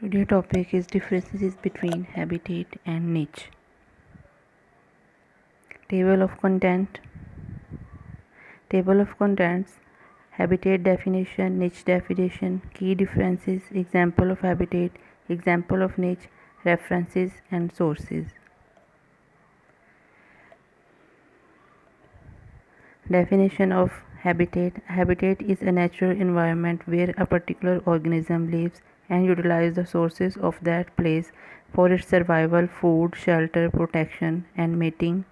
Today's topic is differences between habitat and niche. Table of content. Table of contents. Habitat definition, niche definition, key differences, example of habitat, example of niche, references and sources. Definition of habitat. Habitat is a natural environment where a particular organism lives and utilizes the sources of that place for its survival, food, shelter, protection, and mating.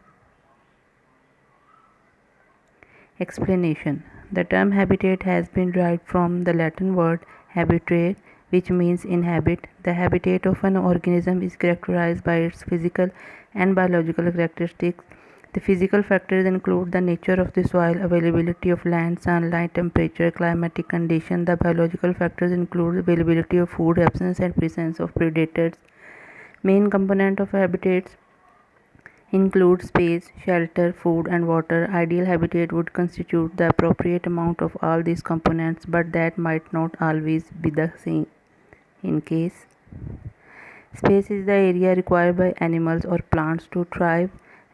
Explanation. The term habitat has been derived from the Latin word habitere, which means inhabit. The habitat of an organism is characterized by its physical and biological characteristics. The physical factors include the nature of the soil, availability of land, sunlight, temperature, climatic condition. The biological factors include availability of food, absence and presence of predators. Main component of habitats include space, shelter, food, and water. Ideal habitat would constitute the appropriate amount of all these components, but that might not always be the same in case. Space is the area required by animals or plants to thrive,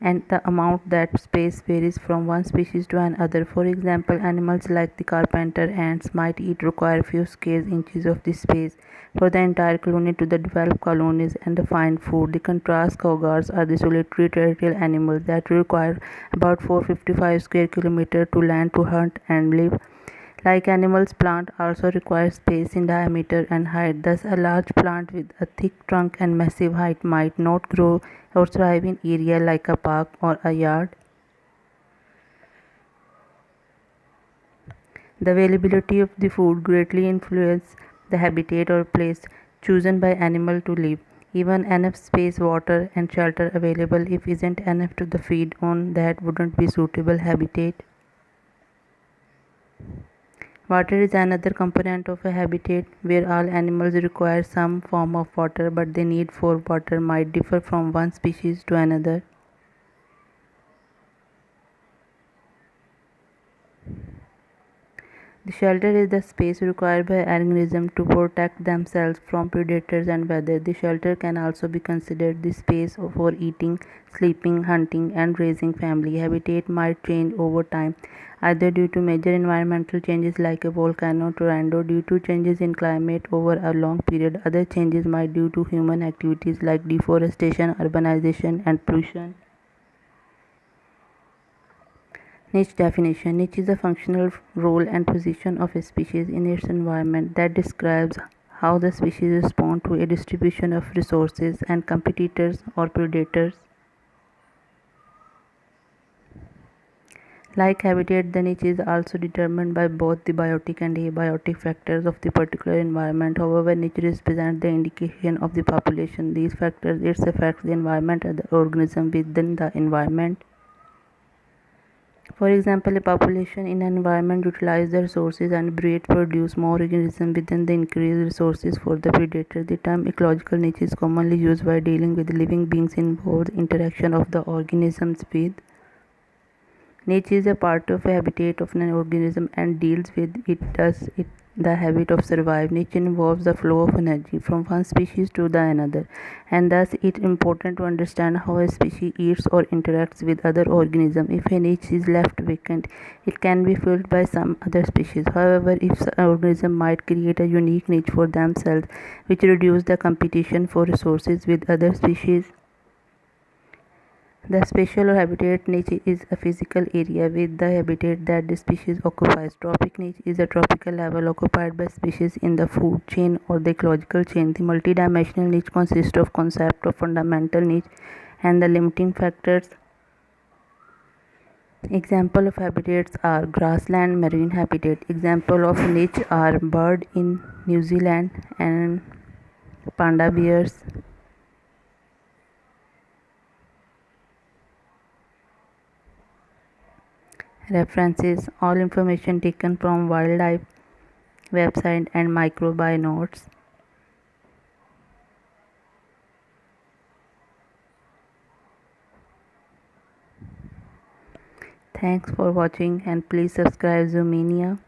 and the amount that space varies from one species to another. For example, animals like the carpenter ants might require few scarce inches of this space for the entire colony to develop colonies and find food. The contrast cougars are the solitary territorial animals that require about 455 square kilometers to land to hunt and live. Like animals, plants also require space in diameter and height. Thus, a large plant with a thick trunk and massive height might not grow or thrive in area like a park or a yard. The availability of the food greatly influences the habitat or place chosen by animal to live. Even enough space, water, and shelter available if isn't enough to feed on, that wouldn't be suitable habitat. Water is another component of a habitat where all animals require some form of water, but the need for water might differ from one species to another. The shelter is the space required by organisms to protect themselves from predators and weather. The shelter can also be considered the space for eating, sleeping, hunting, and raising family. Habitat might change over time, either due to major environmental changes like a volcano tornado, due to changes in climate over a long period. Other changes might due to human activities like deforestation, urbanization, and pollution. Niche definition. Niche is a functional role and position of a species in its environment that describes how the species respond to a distribution of resources and competitors or predators. Like habitat, the niche is also determined by both the biotic and abiotic factors of the particular environment. However, niche represents the indication of the population. These factors its affects the environment and the organism within the environment. For example, a population in an environment utilizes the resources and breed produce more organisms within the increased resources for the predator. The term ecological niche is commonly used while dealing with living beings involved interaction of the organisms with. Niche is a part of a habitat of an organism and deals with the habit of survive. Niche involves the flow of energy from one species to the another, and thus it is important to understand how a species eats or interacts with other organisms. If a niche is left vacant, it can be filled by some other species. However, if an organism might create a unique niche for themselves, which reduces the competition for resources with other species. The spatial or habitat niche is a physical area with the habitat that the species occupies. Trophic niche is a tropical level occupied by species in the food chain or the ecological chain. The multidimensional niche consists of concept of fundamental niche and the limiting factors. Example of habitats are grassland, marine habitat. Example of niche are bird in New Zealand and panda bears. References. All information taken from wildlife website and microbi notes. Thanks for watching and please subscribe Zoomania.